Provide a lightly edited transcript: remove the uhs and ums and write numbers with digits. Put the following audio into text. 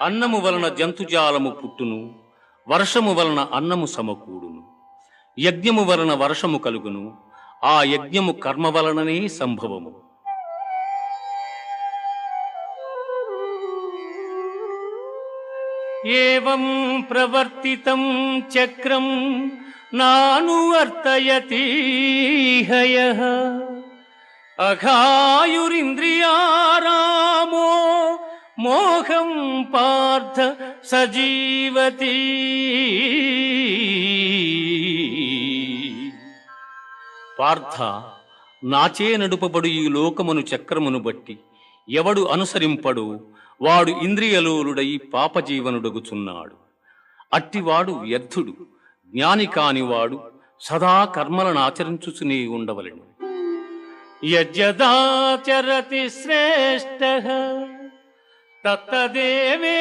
అన్నము వలన జంతుజాలము పుట్టును, వర్షము వలన అన్నము సమకూడును. యజ్ఞము వలన వర్షము కలుగును, ఆ యజ్ఞము కర్మ వలననే సంభవము. ఏవం ప్రవర్తితం చక్రం నానువర్తయతి హయః అఘాయురింద్రియారామో మోహం పార్థ సజీవతి. పార్థ, నాచే నడుపబడు ఈ లోకమును చక్రమును బట్టి ఎవడు అనుసరింపడు వాడు ఇంద్రియలోలుడై పాపజీవనుడగుచున్నాడు. అట్టివాడు వ్యర్థుడు. జ్ఞాని కానివాడు సదా కర్మలను ఆచరించుచునే ఉండవలెను. యజ్జదాచరతి శ్రేష్ఠః తత్తదేవే